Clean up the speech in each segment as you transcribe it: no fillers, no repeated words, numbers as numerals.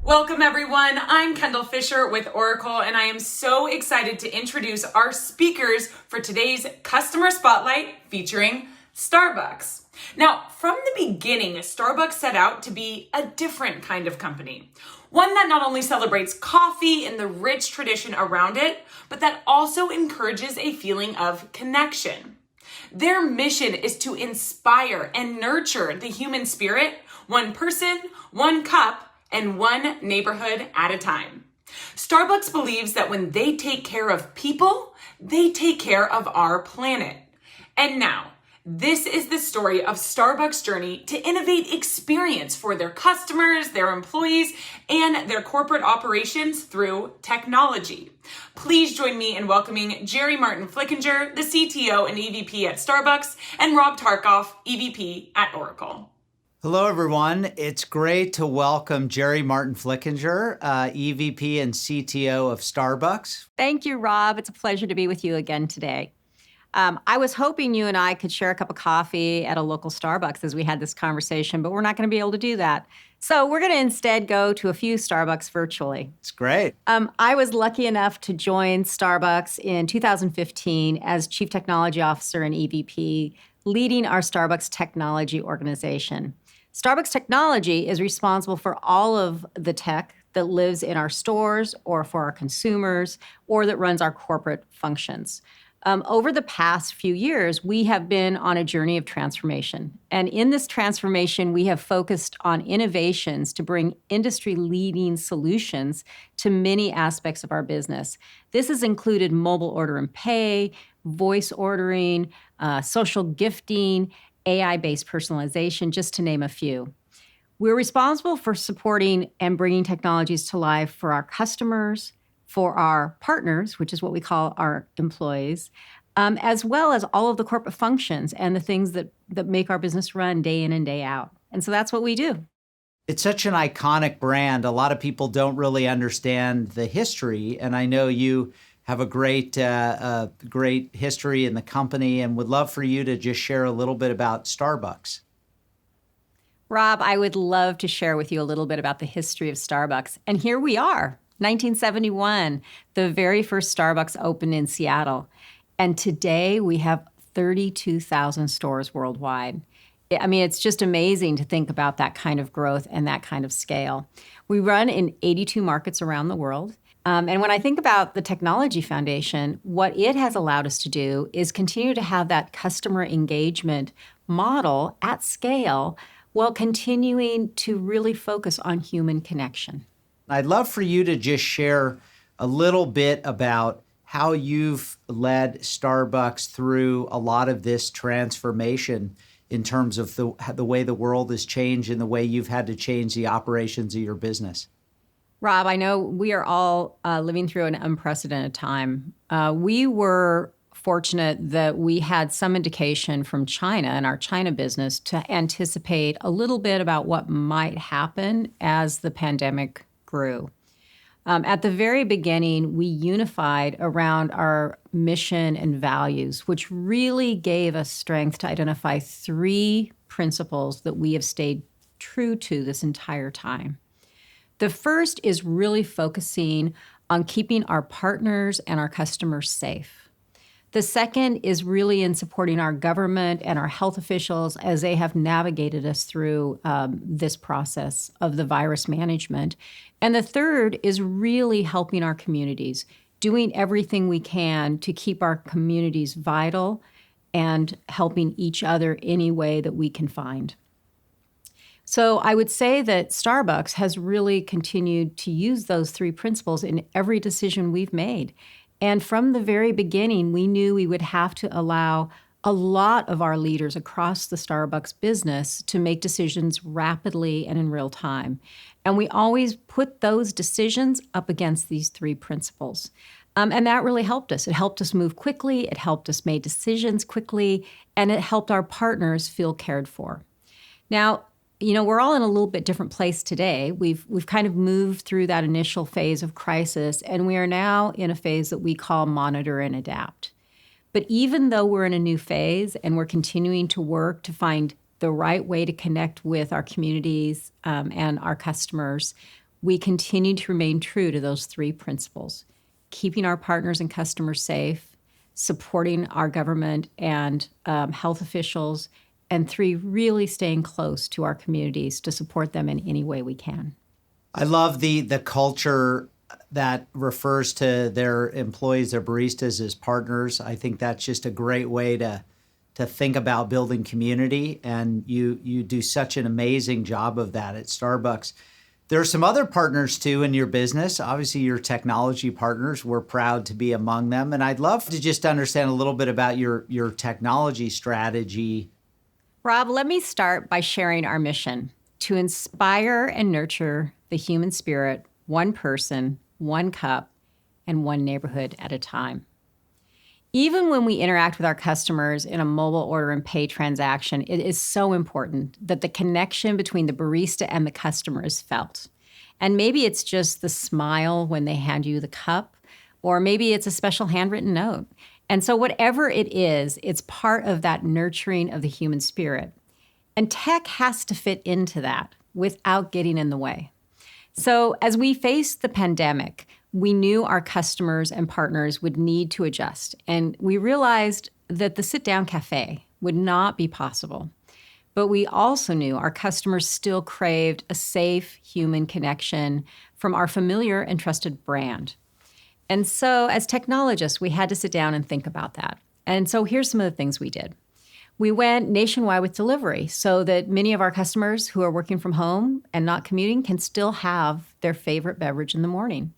Welcome everyone, I'm Kendall Fisher with Oracle and I am so excited to introduce our speakers for today's Customer Spotlight featuring Starbucks. Now, from the beginning, Starbucks set out to be a different kind of company. One that not only celebrates coffee and the rich tradition around it, but that also encourages a feeling of connection. Their mission is to inspire and nurture the human spirit, one person, one cup, and one neighborhood at a time. Starbucks believes that when they take care of people, they take care of our planet. And now, this is the story of Starbucks' journey to innovate experience for their customers, their employees, and their corporate operations through technology. Please join me in welcoming Jerry Martin Flickinger, the CTO and EVP at Starbucks, and Rob Tarkoff, EVP at Oracle. Hello, everyone. It's great to welcome Jerry Martin Flickinger, EVP and CTO of Starbucks. Thank you, Rob. It's a pleasure to be with you again today. I was hoping you and I could share a cup of coffee at a local Starbucks as we had this conversation, but we're not going to be able to do that. So we're going to instead go to a few Starbucks virtually. It's great. I was lucky enough to join Starbucks in 2015 as Chief Technology Officer and EVP, leading our Starbucks technology organization. Starbucks Technology is responsible for all of the tech that lives in our stores or for our consumers or that runs our corporate functions. Over the past few years, we have been on a journey of transformation. And in this transformation, we have focused on innovations to bring industry-leading solutions to many aspects of our business. This has included mobile order and pay, voice ordering, social gifting, AI-based personalization, just to name a few. We're responsible for supporting and bringing technologies to life for our customers, for our partners, which is what we call our employees, as well as all of the corporate functions and the things that make our business run day in and day out. And so that's what we do. It's such an iconic brand. A lot of people don't really understand the history, and I know you have a great history in the company and would love for you to just share a little bit about Starbucks. Rob, I would love to share with you a little bit about the history of Starbucks. And here we are, 1971, the very first Starbucks opened in Seattle. And today we have 32,000 stores worldwide. I mean, it's just amazing to think about that kind of growth and that kind of scale. We run in 82 markets around the world. And when I think about the technology foundation, what it has allowed us to do is continue to have that customer engagement model at scale while continuing to really focus on human connection. I'd love for you to just share a little bit about how you've led Starbucks through a lot of this transformation in terms of the way the world has changed and the way you've had to change the operations of your business. Rob, I know we are all living through an unprecedented time. We were fortunate that we had some indication from China and our China business to anticipate a little bit about what might happen as the pandemic grew. At the very beginning, we unified around our mission and values, which really gave us strength to identify three principles that we have stayed true to this entire time. The first is really focusing on keeping our partners and our customers safe. The second is really in supporting our government and our health officials as they have navigated us through this process of the virus management. And the third is really helping our communities, doing everything we can to keep our communities vital and helping each other any way that we can find. So I would say that Starbucks has really continued to use those three principles in every decision we've made. And from the very beginning, we knew we would have to allow a lot of our leaders across the Starbucks business to make decisions rapidly and in real time. And we always put those decisions up against these three principles. And that really helped us. It helped us move quickly, it helped us make decisions quickly, and it helped our partners feel cared for. Now, you know, we're all in a little bit different place today. We've kind of moved through that initial phase of crisis, and we are now in a phase that we call monitor and adapt. But even though we're in a new phase and we're continuing to work to find the right way to connect with our communities and our customers, we continue to remain true to those three principles: keeping our partners and customers safe, supporting our government and health officials, and three, really staying close to our communities to support them in any way we can. I love the culture that refers to their employees, their baristas, as partners. I think that's just a great way to think about building community, and you do such an amazing job of that at Starbucks. There are some other partners too in your business. Obviously, your technology partners. We're proud to be among them, and I'd love to just understand a little bit about your technology strategy. Rob, let me start by sharing our mission: to inspire and nurture the human spirit, one person, one cup, and one neighborhood at a time. Even when we interact with our customers in a mobile order and pay transaction, it is so important that the connection between the barista and the customer is felt. And maybe it's just the smile when they hand you the cup, or maybe it's a special handwritten note. And so whatever it is, it's part of that nurturing of the human spirit. And tech has to fit into that without getting in the way. So as we faced the pandemic, we knew our customers and partners would need to adjust. And we realized that the sit-down cafe would not be possible. But we also knew our customers still craved a safe human connection from our familiar and trusted brand. And so as technologists, we had to sit down and think about that. And so here's some of the things we did. We went nationwide with delivery so that many of our customers who are working from home and not commuting can still have their favorite beverage in the morning.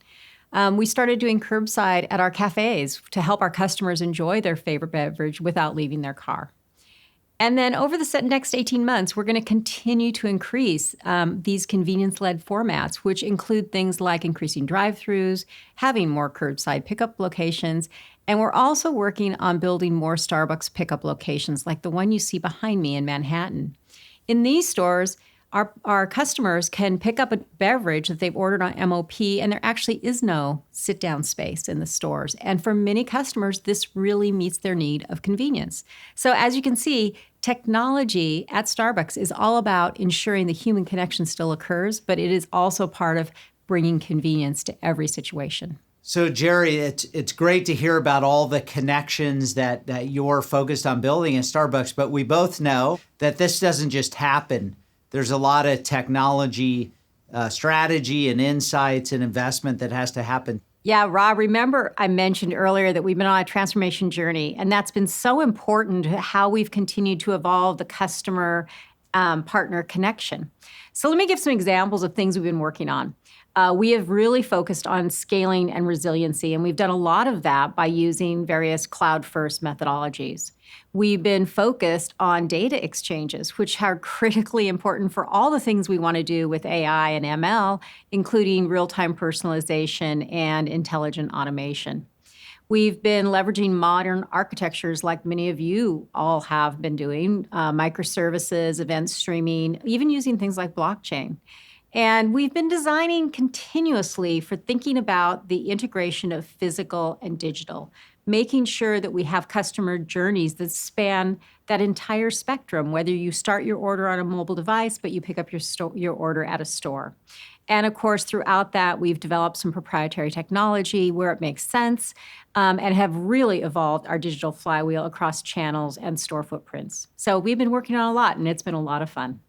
We started doing curbside at our cafes to help our customers enjoy their favorite beverage without leaving their car. And then over the next 18 months, we're going to continue to increase these convenience-led formats, which include things like increasing drive-thrus, having more curbside pickup locations, and we're also working on building more Starbucks pickup locations like the one you see behind me in Manhattan. In these stores, our customers can pick up a beverage that they've ordered on MOP, and there actually is no sit-down space in the stores. And for many customers, this really meets their need of convenience. So as you can see, technology at Starbucks is all about ensuring the human connection still occurs, but it is also part of bringing convenience to every situation. So Jerry, it's great to hear about all the connections that you're focused on building at Starbucks, but we both know that this doesn't just happen. There's a lot of technology, strategy and insights and investment that has to happen. Yeah, Rob, remember I mentioned earlier that we've been on a transformation journey, and that's been so important to how we've continued to evolve the customer partner connection. So let me give some examples of things we've been working on. We have really focused on scaling and resiliency, and we've done a lot of that by using various cloud-first methodologies. We've been focused on data exchanges, which are critically important for all the things we want to do with AI and ML, including real-time personalization and intelligent automation. We've been leveraging modern architectures like many of you all have been doing, microservices, event streaming, even using things like blockchain. And we've been designing continuously for thinking about the integration of physical and digital, making sure that we have customer journeys that span that entire spectrum, whether you start your order on a mobile device, but you pick up your order at a store. And of course, throughout that, we've developed some proprietary technology where it makes sense, and have really evolved our digital flywheel across channels and store footprints. So we've been working on a lot, and it's been a lot of fun.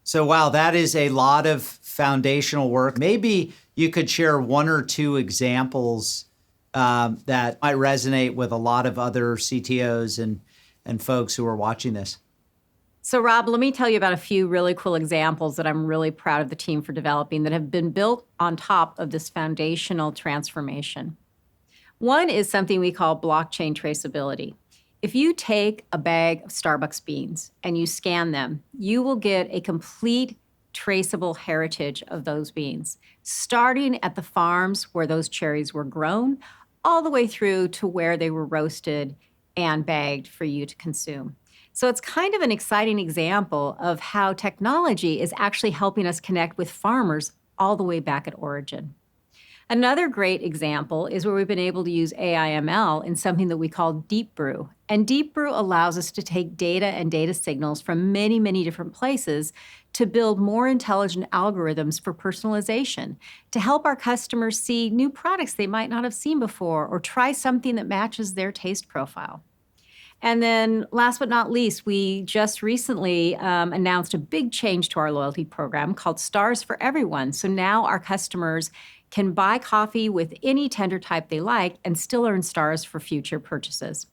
So, wow, that is a lot of foundational work. Maybe you could share one or two examples that might resonate with a lot of other CTOs and folks who are watching this. So, Rob, let me tell you about a few really cool examples that I'm really proud of the team for developing that have been built on top of this foundational transformation. One is something we call blockchain traceability. If you take a bag of Starbucks beans and you scan them, you will get a complete traceable heritage of those beans, starting at the farms where those cherries were grown, all the way through to where they were roasted and bagged for you to consume. So it's kind of an exciting example of how technology is actually helping us connect with farmers all the way back at origin. Another great example is where we've been able to use AI/ML in something that we call Deep Brew. And Deep Brew allows us to take data and data signals from many, many different places to build more intelligent algorithms for personalization, to help our customers see new products they might not have seen before or try something that matches their taste profile. And then last but not least, we just recently announced a big change to our loyalty program called Stars for Everyone. So now our customers can buy coffee with any tender type they like and still earn stars for future purchases.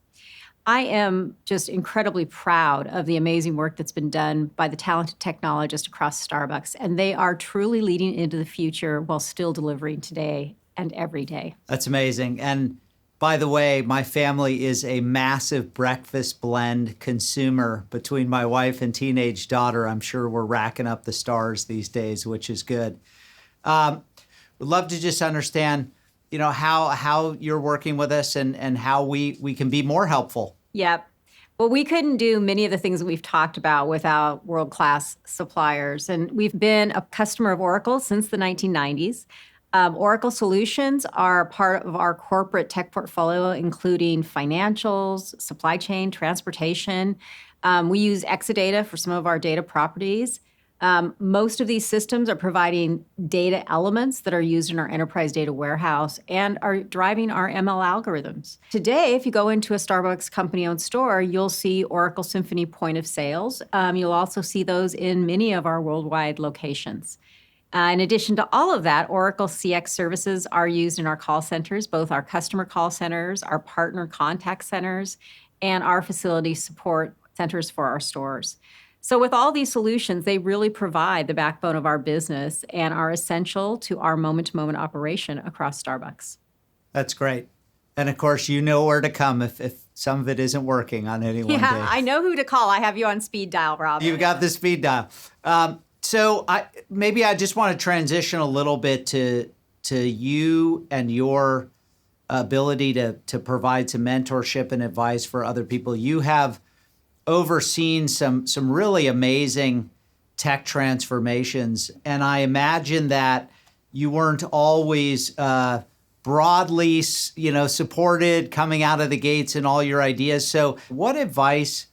I am just incredibly proud of the amazing work that's been done by the talented technologists across Starbucks, and they are truly leading into the future while still delivering today and every day. That's amazing. And by the way, my family is a massive breakfast blend consumer. Between my wife and teenage daughter, I'm sure we're racking up the stars these days, which is good. Would love to just understand, how you're working with us and how we can be more helpful. Yep. Well, we couldn't do many of the things that we've talked about without world-class suppliers. And we've been a customer of Oracle since the 1990s. Oracle solutions are part of our corporate tech portfolio, including financials, supply chain, transportation. We use Exadata for some of our data properties. Most of these systems are providing data elements that are used in our enterprise data warehouse and are driving our ML algorithms. Today, if you go into a Starbucks company-owned store, you'll see Oracle Symphony point of sales. You'll also see those in many of our worldwide locations. In addition to all of that, Oracle CX services are used in our call centers, both our customer call centers, our partner contact centers, and our facility support centers for our stores. So with all these solutions, they really provide the backbone of our business and are essential to our moment-to-moment operation across Starbucks. That's great. And of course, you know where to come if some of it isn't working on any one day. Yeah, I know who to call. I have you on speed dial, Rob. You've got the speed dial. So I just want to transition a little bit to you and your ability to provide some mentorship and advice for other people. You have overseen some really amazing tech transformations, and I imagine that you weren't always broadly, supported coming out of the gates in all your ideas. So, what advice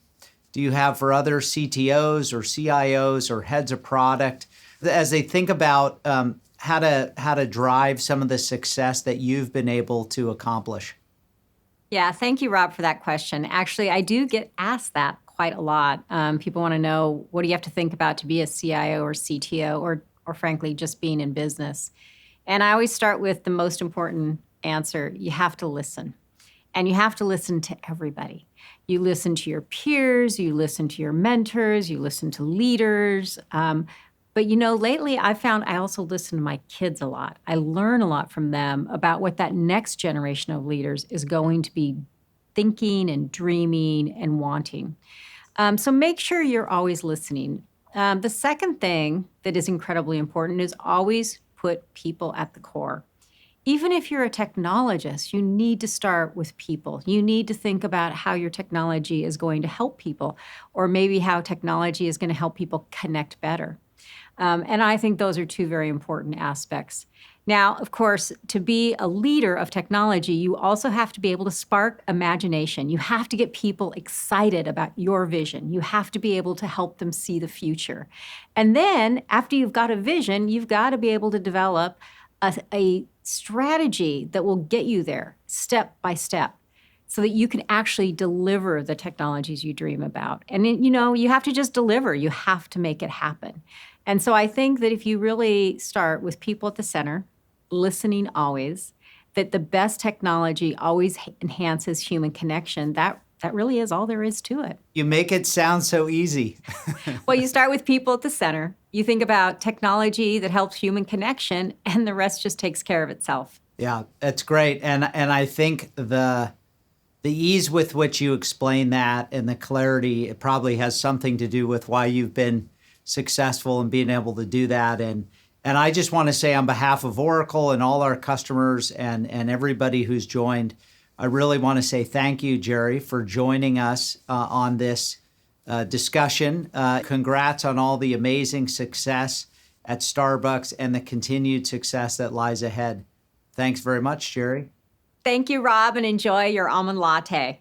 do you have for other CTOs or CIOs or heads of product as they think about how to drive some of the success that you've been able to accomplish? Yeah, thank you, Rob, for that question. Actually, I do get asked that quite a lot. People want to know, what do you have to think about to be a CIO or CTO or frankly, just being in business? And I always start with the most important answer. You have to listen. And you have to listen to everybody. You listen to your peers, you listen to your mentors, you listen to leaders. But lately I found I also listen to my kids a lot. I learn a lot from them about what that next generation of leaders is going to be thinking and dreaming and wanting. So make sure you're always listening. The second thing that is incredibly important is always put people at the core. Even if you're a technologist, you need to start with people. You need to think about how your technology is going to help people, or maybe how technology is going to help people connect better. And I think those are two very important aspects. Now, of course, to be a leader of technology, you also have to be able to spark imagination. You have to get people excited about your vision. You have to be able to help them see the future. And then after you've got a vision, you've got to be able to develop a strategy that will get you there step by step so that you can actually deliver the technologies you dream about. And, you have to just deliver. You have to make it happen. And so I think that if you really start with people at the center, listening always, that the best technology always enhances human connection, that really is all there is to it. You make it sound so easy. Well, you start with people at the center. You think about technology that helps human connection, and the rest just takes care of itself. Yeah, that's great. And I think the ease with which you explain that and the clarity, it probably has something to do with why you've been successful in being able to do that. And I just want to say on behalf of Oracle and all our customers and everybody who's joined, I really want to say thank you, Jerry, for joining us on this discussion. Congrats on all the amazing success at Starbucks and the continued success that lies ahead. Thanks very much, Jerry. Thank you, Rob, and enjoy your almond latte.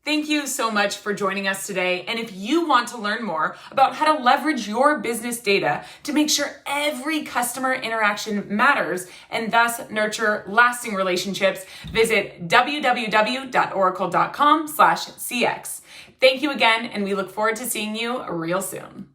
Thank you so much for joining us today. And if you want to learn more about how to leverage your business data to make sure every customer interaction matters and thus nurture lasting relationships, visit www.oracle.com/CX. Thank you again, and we look forward to seeing you real soon.